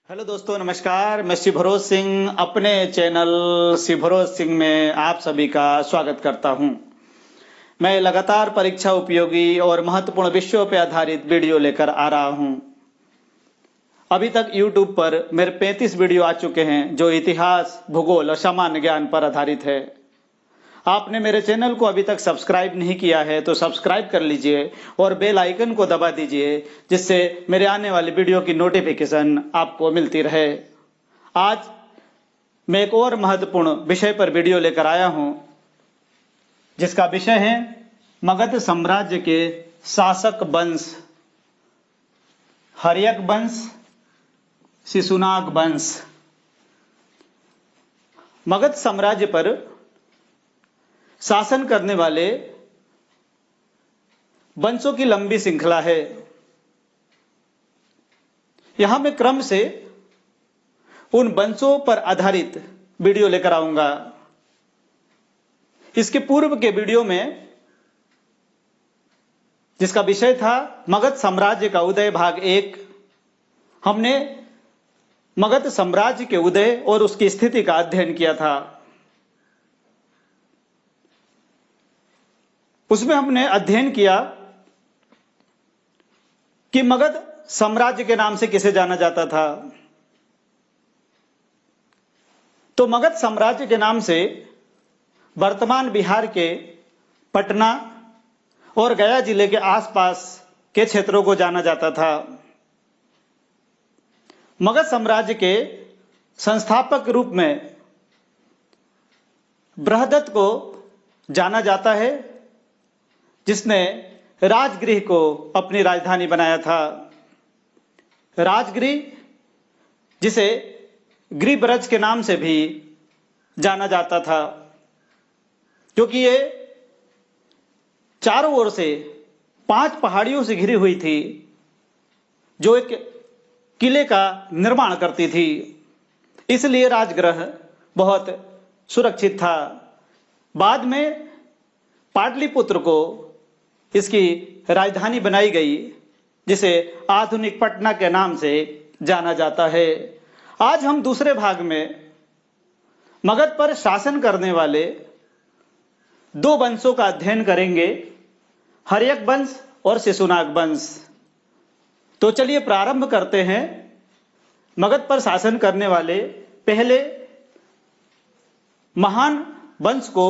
Hello दोस्तों, नमस्कार। मैं शिवरोज सिंह अपने चैनल शिवरोज सिंह में आप सभी का स्वागत करता हूं। मैं लगातार परीक्षा उपयोगी और महत्वपूर्ण विषयों पर आधारित वीडियो लेकर आ रहा हूं। अभी तक YouTube पर मेरे 35 वीडियो आ चुके हैं जो इतिहास, भूगोल और सामान्य ज्ञान पर आधारित है। आपने मेरे चैनल को अभी तक सब्सक्राइब नहीं किया है तो सब्सक्राइब कर लीजिए और बेल आइकन को दबा दीजिए, जिससे मेरे आने वाली वीडियो की नोटिफिकेशन आपको मिलती रहे। आज मैं एक और महत्वपूर्ण विषय पर वीडियो लेकर आया हूं, जिसका विषय है मगध साम्राज्य के शासक वंश, हर्यक वंश, शिशुनाग वंश। मगध साम्राज्य पर शासन करने वाले वंशों की लंबी श्रृंखला है। यहां मैं क्रम से उन वंशों पर आधारित वीडियो लेकर आऊंगा। इसके पूर्व के वीडियो में, जिसका विषय था मगध साम्राज्य का उदय भाग 1, हमने मगध साम्राज्य के उदय और उसकी स्थिति का अध्ययन किया था। उसमें हमने अध्ययन किया कि मगध साम्राज्य के नाम से किसे जाना जाता था। तो मगध साम्राज्य के नाम से वर्तमान बिहार के पटना और गया जिले के आसपास के क्षेत्रों को जाना जाता था। मगध साम्राज्य के संस्थापक रूप में बृहदत्त को जाना जाता है, जिसने राजगृह को अपनी राजधानी बनाया था। राजगृह, जिसे गृहब्रज के नाम से भी जाना जाता था, क्योंकि ये चारों ओर से 5 पहाड़ियों से घिरी हुई थी, जो एक किले का निर्माण करती थी। इसलिए राजगृह बहुत सुरक्षित था। बाद में पाटलिपुत्र को इसकी राजधानी बनाई गई, जिसे आधुनिक पटना के नाम से जाना जाता है। आज हम दूसरे भाग में मगध पर शासन करने वाले 2 वंशों का अध्ययन करेंगे, हर्यक वंश और शिशुनाग वंश। तो चलिए प्रारंभ करते हैं मगध पर शासन करने वाले पहले महान वंश को,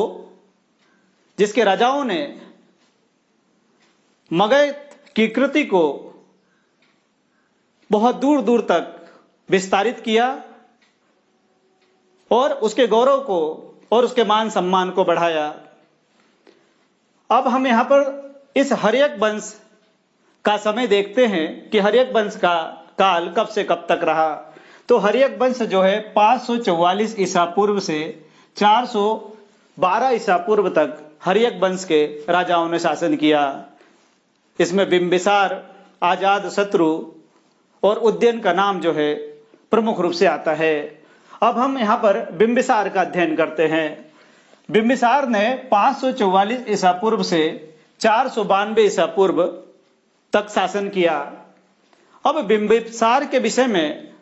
जिसके राजाओं ने मगध की कृति को बहुत दूर दूर तक विस्तारित किया और उसके गौरव को और उसके मान सम्मान को बढ़ाया। अब हम यहां पर इस हर्यक वंश का समय देखते हैं कि हर्यक वंश का काल कब से कब तक रहा। तो हर्यक वंश जो है 544 ईसा पूर्व से 412 ईसा पूर्व तक हर्यक वंश के राजाओं ने शासन किया। इसमें बिंबिसार, आजाद शत्रु और उदयन का नाम जो है प्रमुख रूप से आता है। अब हम यहां पर बिंबिसार का अध्ययन करते हैं। बिंबिसार ने 544 ईसा पूर्व से 492 ईसा पूर्व तक शासन किया। अब बिंबिसार के विषय में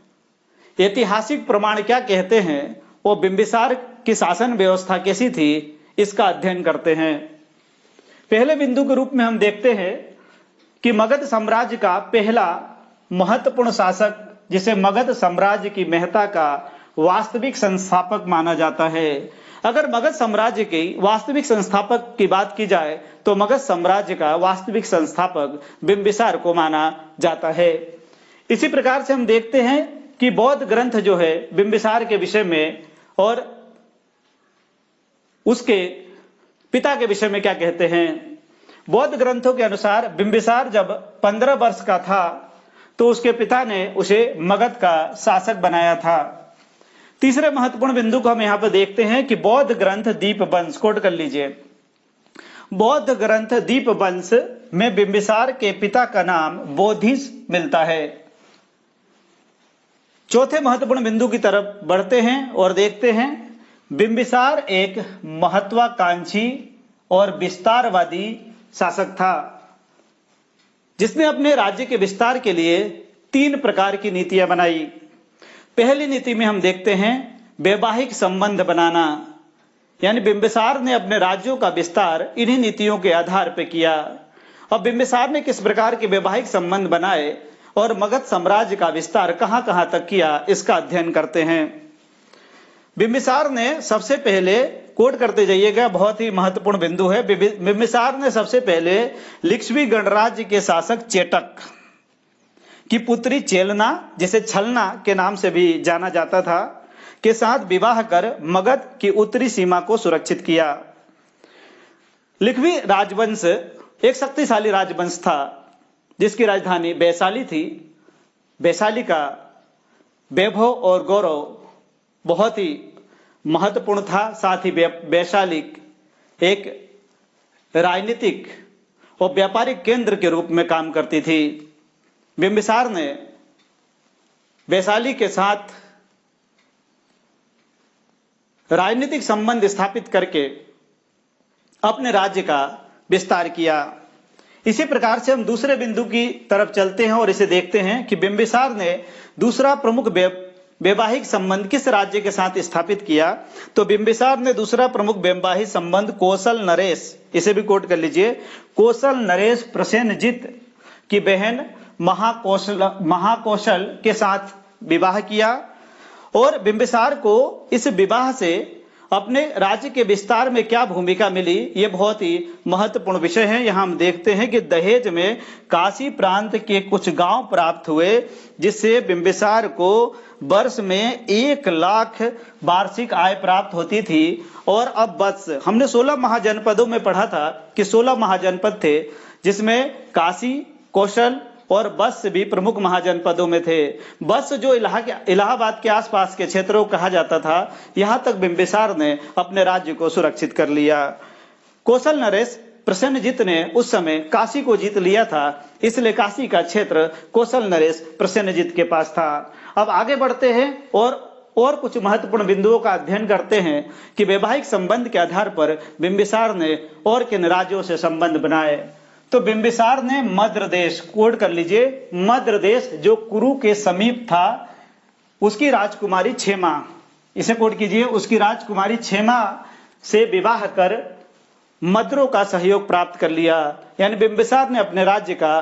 ऐतिहासिक प्रमाण क्या कहते हैं, वो बिंबिसार की शासन व्यवस्था कैसी थी, इसका अध्ययन करते हैं। पहले बिंदु के रूप में हम देखते हैं कि मगध साम्राज्य का पहला महत्वपूर्ण शासक, जिसे मगध साम्राज्य की महत्ता का वास्तविक संस्थापक माना जाता है। अगर मगध साम्राज्य के वास्तविक संस्थापक की बात की जाए तो मगध साम्राज्य का वास्तविक संस्थापक बिंबिसार को माना जाता है। इसी प्रकार से हम देखते हैं कि बौद्ध ग्रंथ जो है बिंबिसार के विषय में और उसके पिता के विषय में क्या कहते हैं। बौद्ध ग्रंथों के अनुसार बिंबिसार जब 15 वर्ष का था तो उसके पिता ने उसे मगध का शासक बनाया था। तीसरे महत्वपूर्ण बिंदु को हम यहां पर देखते हैं कि बौद्ध ग्रंथ दीपवंश, कोट कर लीजिए, बौद्ध ग्रंथ दीपवंश में बिंबिसार के पिता का नाम बोधिस मिलता है। चौथे महत्वपूर्ण बिंदु की तरफ बढ़ते हैं और देखते हैं बिंबिसार एक महत्वाकांक्षी और विस्तारवादी शासक था, जिसने अपने राज्य के विस्तार के लिए 3 प्रकार की नीतियां बनाई। पहली नीति में हम देखते हैं वैवाहिक संबंध बनाना, यानी बिंबिसार ने अपने राज्यों का विस्तार इन्हीं नीतियों के आधार पर किया। अब बिंबिसार ने किस प्रकार के वैवाहिक संबंध बनाए और मगध साम्राज्य का विस्तार कहां कहां तक किया, इसका अध्ययन करते हैं। बिंबिसार ने सबसे पहले, कोट करते जाइएगा, बहुत ही महत्वपूर्ण बिंदु है। बिंबिसार ने सबसे पहले लिच्छवी गणराज्य के शासक चेटक की पुत्री चेलना, जिसे छलना के नाम से भी जाना जाता था, के साथ विवाह कर मगध की उत्तरी सीमा को सुरक्षित किया। लिच्छवी राजवंश एक शक्तिशाली राजवंश था जिसकी राजधानी वैशाली थी। वैशाली का वैभव और गौरव बहुत ही महत्वपूर्ण था। साथ ही वैशाली एक राजनीतिक और व्यापारिक केंद्र के रूप में काम करती थी। बिंबिसार ने वैशाली के साथ राजनीतिक संबंध स्थापित करके अपने राज्य का विस्तार किया। इसी प्रकार से हम दूसरे बिंदु की तरफ चलते हैं और इसे देखते हैं कि बिंबिसार ने दूसरा प्रमुख वैवाहिक संबंध किस राज्य के साथ स्थापित किया। तो बिंबिसार ने दूसरा प्रमुख वैवाहिक संबंध कौशल नरेश, इसे भी कोट कर लीजिए, कौशल नरेश प्रसेनजित की बहन महाकौशल के साथ विवाह किया। और बिंबिसार को इस विवाह से अपने राज्य के विस्तार में क्या भूमिका मिली, ये बहुत ही महत्वपूर्ण विषय है। यहाँ हम देखते हैं कि दहेज में काशी प्रांत के कुछ गांव प्राप्त हुए, जिससे बिंबिसार को वर्ष में 1 लाख वार्षिक आय प्राप्त होती थी। और अब बस हमने 16 महाजनपदों में पढ़ा था कि 16 महाजनपद थे, जिसमें काशी, कौशल और बस भी प्रमुख महाजनपदों में थे। बस जो इलाहाबाद के आसपास के क्षेत्रों को कहा जाता था, यहां तक बिंबिसार ने अपने राज्य को सुरक्षित कर लिया। कौशल नरेश प्रसेनजित ने उस समय काशी को जीत लिया था, इसलिए काशी का क्षेत्र कौशल नरेश प्रसेनजित के पास था। अब आगे बढ़ते हैं और कुछ महत्वपूर्ण बिंदुओं का अध्ययन करते हैं कि वैवाहिक संबंध के आधार पर बिंबिसार ने और किन राज्यों से संबंध बनाए। तो बिंबिसार ने मद्र देश, कोड कर लीजिए, मद्र देश जो कुरु के समीप था, उसकी राजकुमारी क्षेमा, इसे कोड कीजिए, उसकी राजकुमारी क्षेमा से विवाह कर मद्रों का सहयोग प्राप्त कर लिया। यानी बिंबिसार ने अपने राज्य का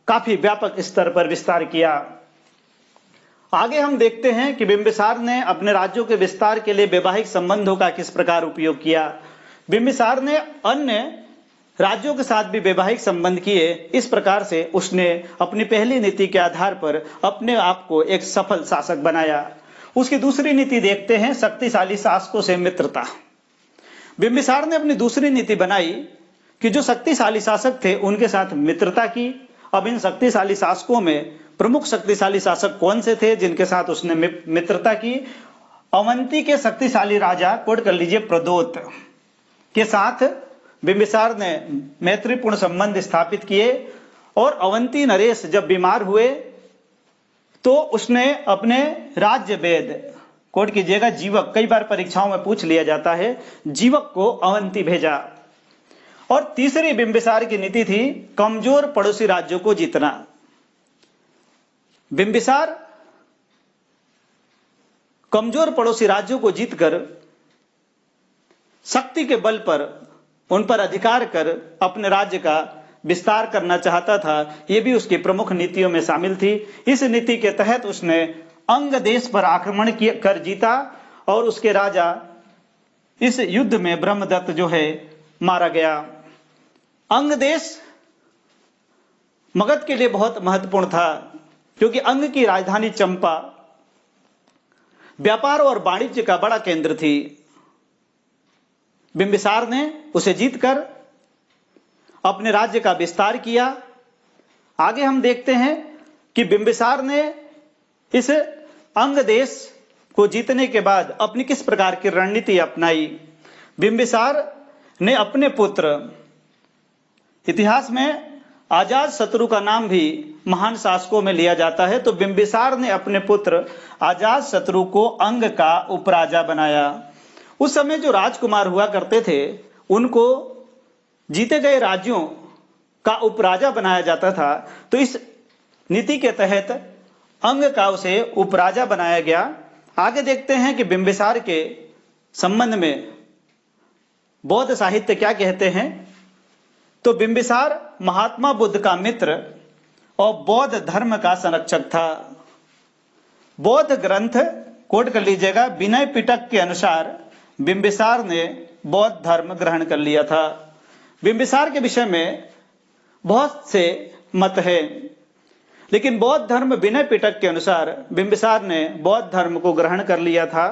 काफी व्यापक स्तर पर विस्तार किया। आगे हम देखते हैं कि बिंबिसार ने अपने राज्यों के विस्तार के लिए वैवाहिक संबंधों का किस प्रकार उपयोग किया। बिंबिसार ने अन्य राज्यों के साथ भी वैवाहिक संबंध किए। इस प्रकार से उसने अपनी पहली नीति के आधार पर अपने आप को एक सफल शासक बनाया। उसकी दूसरी नीति देखते हैं, शक्तिशाली शासकों से मित्रता। बिंबिसार ने अपनी दूसरी नीति बनाई कि जो शक्तिशाली शासक थे उनके साथ मित्रता की। अब इन शक्तिशाली शासकों में प्रमुख शक्तिशाली शासक कौन से थे जिनके साथ उसने मित्रता की? अवंती के शक्तिशाली राजा, कोड कर लीजिए, प्रदोत के साथ बिंबिसार ने मैत्रीपूर्ण संबंध स्थापित किए। और अवंती नरेश जब बीमार हुए तो उसने अपने राज्य वेद, कोड कीजिएगा जीवक, कई बार परीक्षाओं में पूछ लिया जाता है, जीवक को अवंती भेजा। और तीसरी बिंबिसार की नीति थी कमजोर पड़ोसी राज्यों को जीतना। बिंबिसार कमजोर पड़ोसी राज्यों को जीतकर शक्ति के बल पर उन पर अधिकार कर अपने राज्य का विस्तार करना चाहता था। यह भी उसकी प्रमुख नीतियों में शामिल थी। इस नीति के तहत उसने अंग देश पर आक्रमण कर जीता और उसके राजा इस युद्ध में ब्रह्मदत्त जो है मारा गया। अंग देश मगध के लिए बहुत महत्वपूर्ण था क्योंकि अंग की राजधानी चंपा व्यापार और वाणिज्य का बड़ा केंद्र थी। बिंबिसार ने उसे जीतकर अपने राज्य का विस्तार किया। आगे हम देखते हैं कि बिंबिसार ने इस अंग देश को जीतने के बाद अपनी किस प्रकार की रणनीति अपनाई। बिंबिसार ने अपने पुत्र, इतिहास में अजात शत्रु का नाम भी महान शासकों में लिया जाता है, तो बिंबिसार ने अपने पुत्र अजात शत्रु को अंग का उपराजा बनाया। उस समय जो राजकुमार हुआ करते थे उनको जीते गए राज्यों का उपराजा बनाया जाता था। तो इस नीति के तहत अंग का उसे उपराजा बनाया गया। आगे देखते हैं कि बिंबिसार के संबंध में बौद्ध साहित्य क्या कहते हैं। तो बिंबिसार महात्मा बुद्ध का मित्र और बौद्ध धर्म का संरक्षक था। बौद्ध ग्रंथ कोट कर लीजिएगा, विनय पिटक के अनुसार बिंबिसार ने बौद्ध धर्म ग्रहण कर लिया था। बिंबिसार के विषय में बहुत से मत हैं, लेकिन बौद्ध धर्म विनय पिटक के अनुसार बिंबिसार ने बौद्ध धर्म को ग्रहण कर लिया था।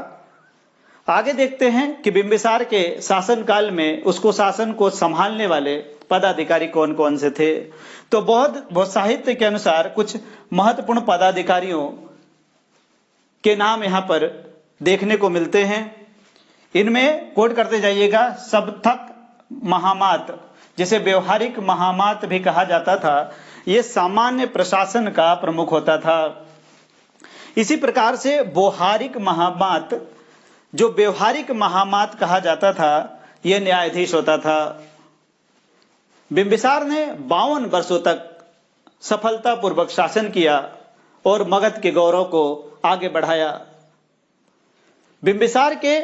आगे देखते हैं कि बिंबिसार के शासन काल में उसको शासन को संभालने वाले पदाधिकारी कौन कौन से थे। तो बौद्ध साहित्य के अनुसार कुछ महत्वपूर्ण पदाधिकारियों के नाम यहां पर देखने को मिलते हैं। इनमें कोट करते जाइएगा। सबथक महामात, जिसे व्यवहारिक महामात भी कहा जाता था, यह सामान्य प्रशासन का प्रमुख होता था। इसी प्रकार से व्यवहारिक महामात, जो व्यवहारिक महामात कहा जाता था, यह न्यायाधीश होता था। बिंबिसार ने 52 वर्षों तक सफलतापूर्वक शासन किया और मगध के गौरव को आगे बढ़ाया। बिंबिसार के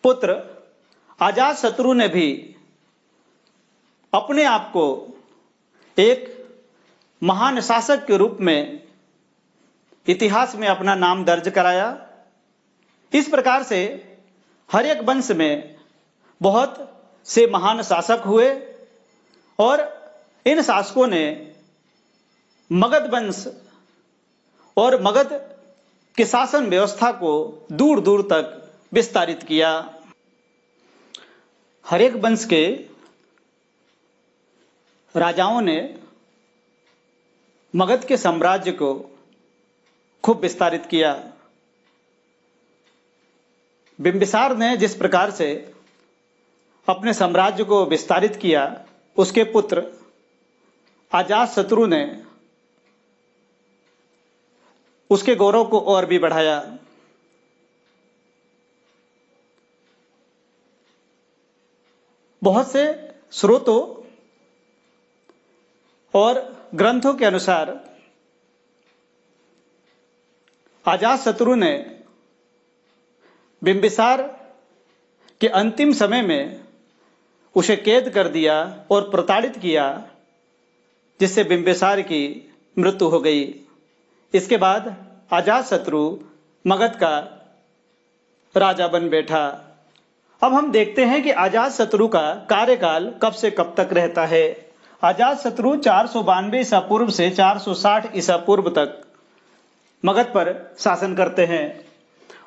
पुत्र अजातशत्रु ने भी अपने आप को एक महान शासक के रूप में इतिहास में अपना नाम दर्ज कराया। इस प्रकार से हर्यक वंश में बहुत से महान शासक हुए और इन शासकों ने मगध वंश और मगध के शासन व्यवस्था को दूर दूर तक विस्तारित किया। हर्यक वंश के राजाओं ने मगध के साम्राज्य को खूब विस्तारित किया। बिंबिसार ने जिस प्रकार से अपने साम्राज्य को विस्तारित किया, उसके पुत्र अजातशत्रु ने उसके गौरव को और भी बढ़ाया। बहुत से स्रोतों और ग्रंथों के अनुसार अजातशत्रु ने बिंबिसार के अंतिम समय में उसे कैद कर दिया और प्रताड़ित किया, जिससे बिंबिसार की मृत्यु हो गई। इसके बाद अजातशत्रु मगध का राजा बन बैठा। अब हम देखते हैं कि अजातशत्रु का कार्यकाल कब से कब तक रहता है। अजातशत्रु 492 ईसा पूर्व से 460 ईसा पूर्व तक मगध पर शासन करते हैं।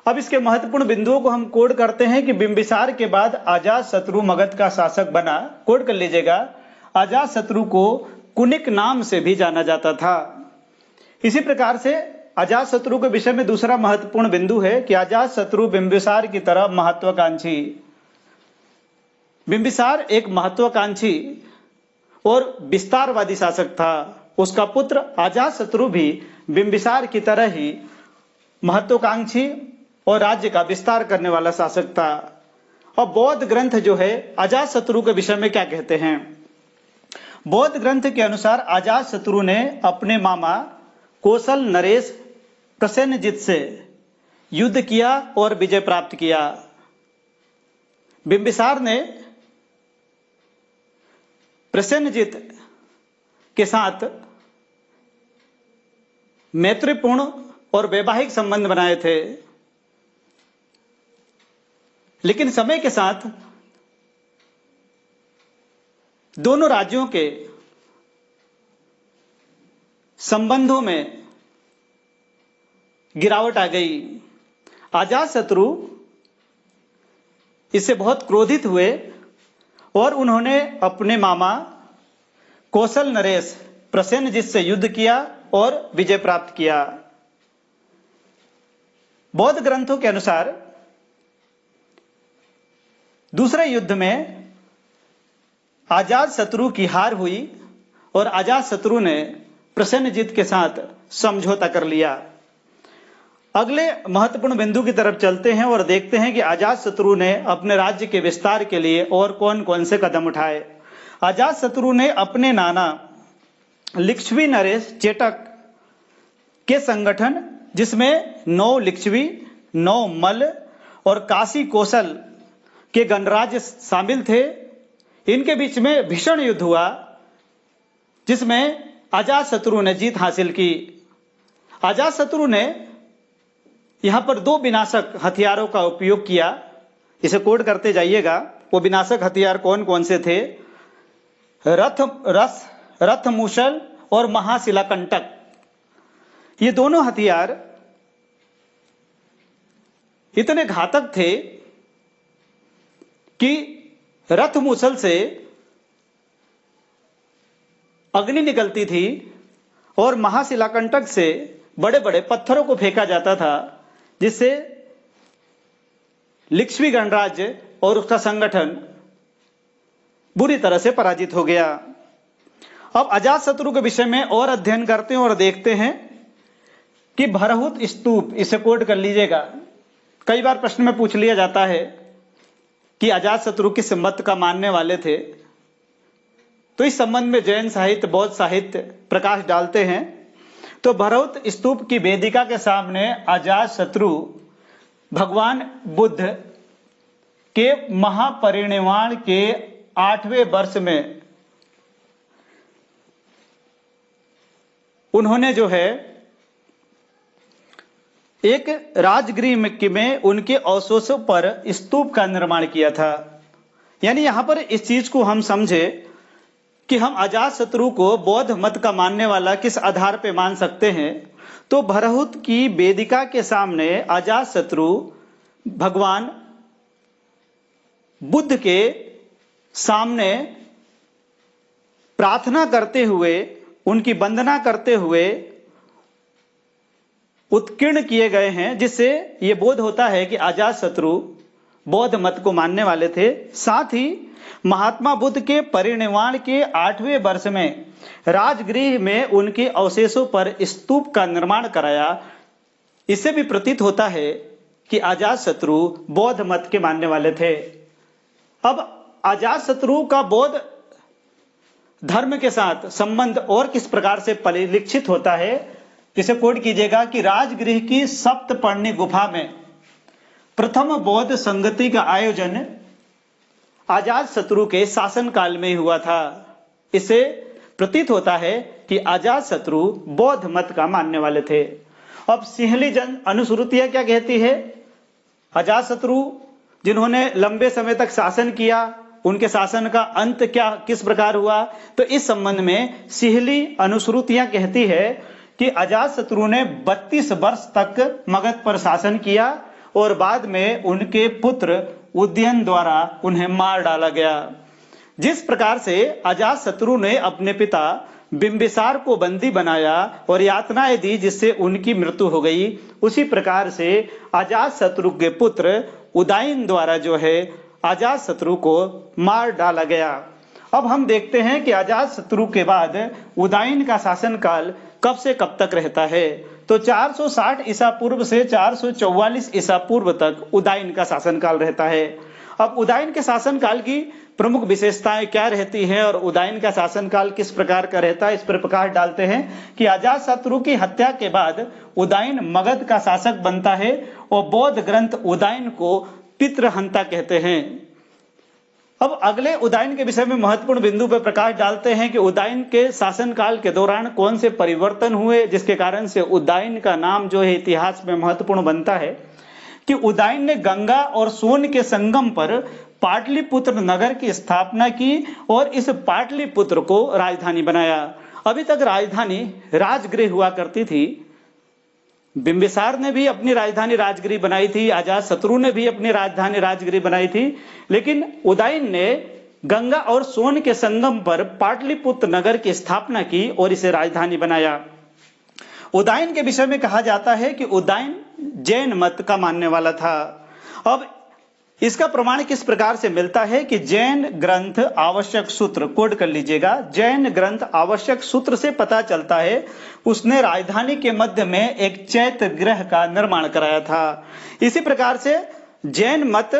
अब इसके महत्वपूर्ण बिंदुओं को हम कोड करते हैं कि बिंबिसार के बाद अजातशत्रु मगध का शासक बना। कोड कर लीजिएगा। अजातशत्रु को कुनिक नाम से भी जाना जाता था। इसी प्रकार से अजातशत्रु के विषय में दूसरा महत्वपूर्ण बिंदु है कि अजातशत्रु बिंबिसार की तरह महत्वाकांक्षी, बिंबिसार एक महत्वाकांक्षी और विस्तारवादी शासक था। उसका पुत्र अजातशत्रु भी बिंबिसार की तरह ही महत्वाकांक्षी और राज्य का विस्तार करने वाला शासक था। और बौद्ध ग्रंथ जो है अजातशत्रु के विषय में क्या कहते हैं। बौद्ध ग्रंथ के अनुसार अजातशत्रु ने अपने मामा कौशल नरेश प्रसेनजित से युद्ध किया और विजय प्राप्त किया। बिंबिसार ने प्रसेनजित के साथ मैत्रीपूर्ण और वैवाहिक संबंध बनाए थे, लेकिन समय के साथ दोनों राज्यों के संबंधों में गिरावट आ गई। अजातशत्रु इससे बहुत क्रोधित हुए और उन्होंने अपने मामा कौशल नरेश प्रसेनजित से युद्ध किया और विजय प्राप्त किया। बौद्ध ग्रंथों के अनुसार दूसरे युद्ध में अजातशत्रु की हार हुई और अजातशत्रु ने प्रसेनजित के साथ समझौता कर लिया। अगले महत्वपूर्ण बिंदु की तरफ चलते हैं और देखते हैं कि अजातशत्रु ने अपने राज्य के विस्तार के लिए और कौन कौन से कदम उठाए। अजातशत्रु ने अपने नाना लिच्छवी नरेश चेटक के संगठन, जिसमें 9 लिच्छवी, 9 मल्ल और काशी कौशल के गणराज्य शामिल थे। इनके बीच में भीषण युद्ध हुआ, जिसमें अजातशत्रु ने जीत हासिल की। अजातशत्रु ने यहां पर 2 विनाशक हथियारों का उपयोग किया। इसे कोड करते जाइएगा। वो विनाशक हथियार कौन कौन से थे? रथ मूसल और महाशिलाकंटक। ये दोनों हथियार इतने घातक थे कि रथ मूसल से अग्नि निकलती थी और महाशिलाकंटक से बड़े बड़े पत्थरों को फेंका जाता था, जिससे लिच्छवी गणराज्य और उसका संगठन बुरी तरह से पराजित हो गया। अब अजातशत्रु के विषय में और अध्ययन करते हैं और देखते हैं कि भरहुत स्तूप, इसे कोड कर लीजिएगा। कई बार प्रश्न में पूछ लिया जाता है कि अजातशत्रु किस मत का मानने वाले थे, तो इस संबंध में जैन साहित्य, बौद्ध साहित्य प्रकाश डालते हैं। तो भरहुत स्तूप की वेदिका के सामने अजातशत्रु भगवान बुद्ध के महापरिनिर्वाण के 8वें वर्ष में उन्होंने जो है एक राजगृह में उनके अवशेषों पर स्तूप का निर्माण किया था। यानी यहां पर इस चीज को हम समझे कि हम अजातशत्रु को बौद्ध मत का मानने वाला किस आधार पे मान सकते हैं। तो भरहुत की वेदिका के सामने अजातशत्रु भगवान बुद्ध के सामने प्रार्थना करते हुए, उनकी वंदना करते हुए उत्कीर्ण किए गए हैं, जिससे यह बोध होता है कि अजातशत्रु बौद्ध मत को मानने वाले थे। साथ ही महात्मा बुद्ध के परिनिर्वाण के 8वें वर्ष में राजगृह में उनके अवशेषों पर स्तूप का निर्माण कराया। इससे भी प्रतीत होता है कि अजातशत्रु बौद्ध मत के मानने वाले थे। अब अजातशत्रु का बौद्ध धर्म के साथ संबंध और किस प्रकार से परिलक्षित होता है, इसे कोड कीजिएगा कि राजगृह की सप्तपर्णी गुफा में प्रथम बौद्ध संगति का आयोजन अजातशत्रु के शासनकाल में हुआ था। इससे प्रतीत होता है कि अजातशत्रु बौद्ध मत का मानने वाले थे। अब सिंहली जन अनुश्रुतियां क्या कहती है? अजातशत्रु जिन्होंने लंबे समय तक शासन किया, उनके शासन का अंत क्या किस प्रकार हुआ? तो इस संबंध में सिंहली अनुश्रुतियां कहती है कि अजातशत्रु ने 32 वर्ष तक मगध पर शासन किया और बाद में उनके पुत्र उदयन द्वारा उन्हें मार डाला गया। जिस प्रकार से अजातशत्रु ने अपने पिता बिंबिसार को बंदी बनाया और यातनाएं दी, जिससे उनकी मृत्यु हो गई, उसी प्रकार से अजातशत्रु के पुत्र उदयन द्वारा जो है अजातशत्रु को मार डाला गया। अब हम देखते हैं कि अजातशत्रु के बाद उदयन का शासनकाल कब से कब तक रहता है। तो 460 ईसा पूर्व से 444 ईसा पूर्व तक उदयन का शासनकाल रहता है। अब उदयन के शासनकाल की प्रमुख विशेषताएं क्या रहती हैं और उदयन का शासनकाल किस प्रकार का रहता है, इस पर प्रकाश डालते हैं कि अजातशत्रु की हत्या के बाद उदयन मगध का शासक बनता है और बौद्ध ग्रंथ उदयन को पितृहंता कहते हैं। अब अगले उदयन के विषय में महत्वपूर्ण बिंदु पर प्रकाश डालते हैं कि उदयन के शासनकाल के दौरान कौन से परिवर्तन हुए, जिसके कारण से उदयन का नाम जो है इतिहास में महत्वपूर्ण बनता है। कि उदयन ने गंगा और सोन के संगम पर पाटलिपुत्र नगर की स्थापना की और इस पाटलिपुत्र को राजधानी बनाया। अभी तक राजधानी राजगृह हुआ करती थी। बिंबिसार ने भी अपनी राजधानी राजगृह बनाई थी, अजातशत्रु ने भी अपनी राजधानी राजगृह बनाई थी, लेकिन उदयन ने गंगा और सोन के संगम पर पाटलिपुत्र नगर की स्थापना की और इसे राजधानी बनाया। उदयन के विषय में कहा जाता है कि उदयन जैन मत का मानने वाला था। अब इसका प्रमाण किस प्रकार से मिलता है कि जैन ग्रंथ आवश्यक सूत्र, कोड कर लीजिएगा, जैन ग्रंथ आवश्यक सूत्र से पता चलता है उसने राजधानी के मध्य में एक चैत्य गृह का निर्माण कराया था। इसी प्रकार से जैन मत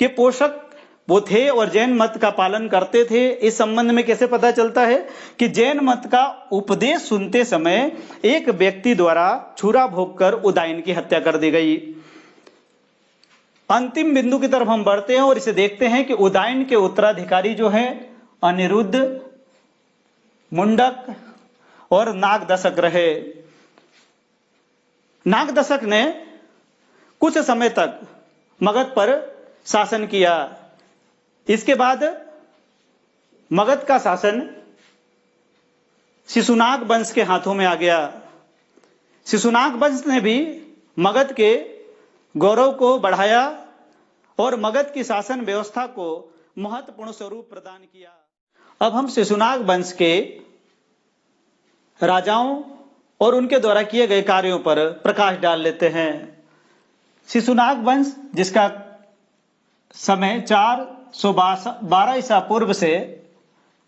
के पोषक वो थे और जैन मत का पालन करते थे। इस संबंध में कैसे पता चलता है कि जैन मत का उपदेश सुनते समय एक व्यक्ति द्वारा छुरा भोंक कर उदायन की हत्या कर दी गई। अंतिम बिंदु की तरफ हम बढ़ते हैं और इसे देखते हैं कि उदायन के उत्तराधिकारी जो है अनिरुद्ध, मुंडक और नागदशक रहे। नागदशक ने कुछ समय तक मगध पर शासन किया। इसके बाद मगध का शासन शिशुनाग वंश के हाथों में आ गया। शिशुनाग वंश ने भी मगध के गौरव को बढ़ाया और मगध की शासन व्यवस्था को महत्वपूर्ण स्वरूप प्रदान किया। अब हम शिशुनाग वंश के राजाओं और उनके द्वारा किए गए कार्यों पर प्रकाश डाल लेते हैं। शिशुनाग वंश, जिसका समय 412 ईसा पूर्व से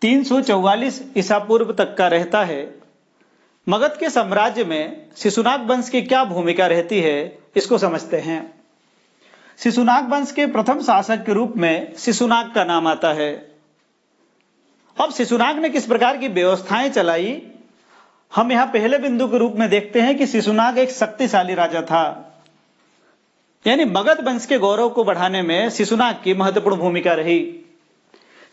344 ईसा पूर्व तक का रहता है, मगध के साम्राज्य में शिशुनाग वंश की क्या भूमिका रहती है, इसको समझते हैं। शिशुनाग वंश के प्रथम शासक के रूप में शिशुनाग का नाम आता है। अब शिशुनाग ने किस प्रकार की व्यवस्थाएं चलाई, हम यहां पहले बिंदु के रूप में देखते हैं कि शिशुनाग एक शक्तिशाली राजा था। यानी मगध वंश के गौरव को बढ़ाने में शिशुनाग की महत्वपूर्ण भूमिका रही।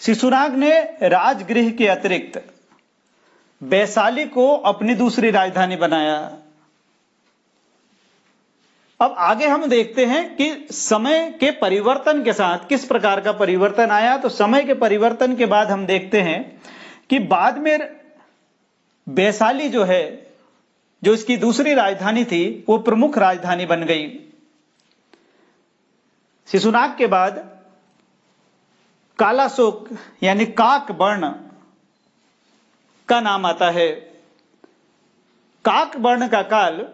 शिशुनाग ने राजगृह के अतिरिक्त वैशाली को अपनी दूसरी राजधानी बनाया। अब आगे हम देखते हैं कि समय के परिवर्तन के साथ किस प्रकार का परिवर्तन आया। तो समय के परिवर्तन के बाद हम देखते हैं कि बाद में वैशाली जो है, जो इसकी दूसरी राजधानी थी, वो प्रमुख राजधानी बन गई। शिशुनाग के बाद कालाशोक यानी काक वर्ण का नाम आता है। काक वर्ण का काल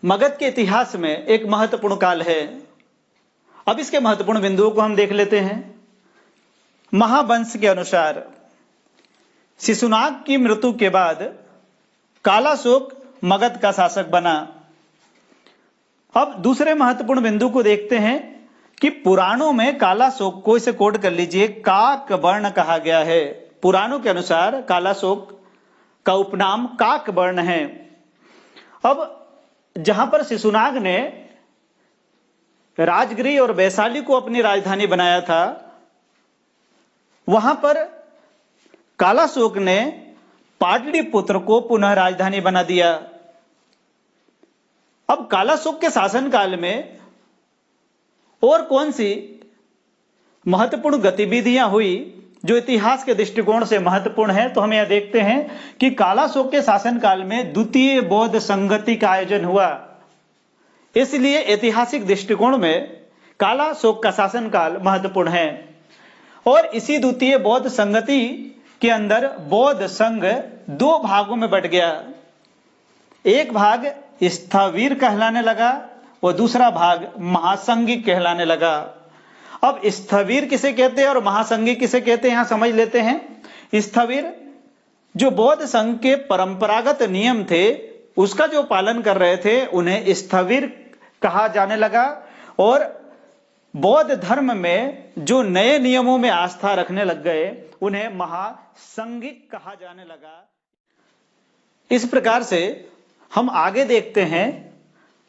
मगध के इतिहास में एक महत्वपूर्ण काल है। अब इसके महत्वपूर्ण बिंदुओं को हम देख लेते हैं। महावंश के अनुसार शिशुनाग की मृत्यु के बाद कालाशोक मगध का शासक बना। अब दूसरे महत्वपूर्ण बिंदु को देखते हैं कि पुराणों में कालाशोक को, इसे कोड कर लीजिए, काक वर्ण कहा गया है। पुराणों के अनुसार कालाशोक का उपनाम काक वर्ण है। अब जहां पर शिशुनाग ने राजगृह और वैशाली को अपनी राजधानी बनाया था, वहां पर कालाशोक ने पाटलिपुत्र को पुनः राजधानी बना दिया। अब कालाशोक के शासनकाल में और कौन सी महत्वपूर्ण गतिविधियां हुई जो इतिहास के दृष्टिकोण से महत्वपूर्ण है, तो हम यह देखते हैं कि कालाशोक के शासनकाल में द्वितीय बौद्ध संगति का आयोजन हुआ। इसलिए ऐतिहासिक दृष्टिकोण में कालाशोक का शासनकाल महत्वपूर्ण है। और इसी द्वितीय बौद्ध संगति के अंदर बौद्ध संघ दो भागों में बट गया। एक भाग स्थविर कहलाने लगा और दूसरा भाग महासंघिक कहलाने लगा। अब स्थविर किसे कहते हैं और महासंघिक किसे कहते हैं, यहां समझ लेते हैं। स्थविर जो बौद्ध संघ के परंपरागत नियम थे उसका जो पालन कर रहे थे, उन्हें स्थविर कहा जाने लगा। और बौद्ध धर्म में जो नए नियमों में आस्था रखने लग गए, उन्हें महासंघिक कहा जाने लगा। इस प्रकार से हम आगे देखते हैं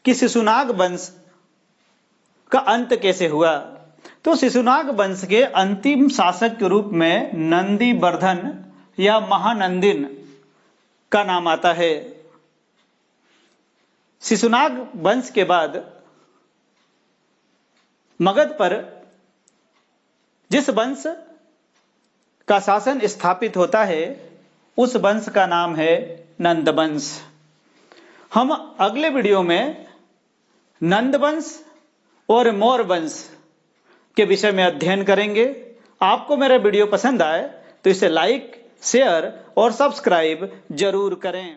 कि शिशुनाग वंश का अंत कैसे हुआ। तो शिशुनाग वंश के अंतिम शासक के रूप में नंदीवर्धन या महानंदिन का नाम आता है। शिशुनाग वंश के बाद मगध पर जिस वंश का शासन स्थापित होता है, उस वंश का नाम है नंद वंश। हम अगले वीडियो में नंद वंश और मौर्य वंश के विषय में अध्ययन करेंगे। आपको मेरा वीडियो पसंद आए तो इसे लाइक, शेयर और सब्सक्राइब जरूर करें।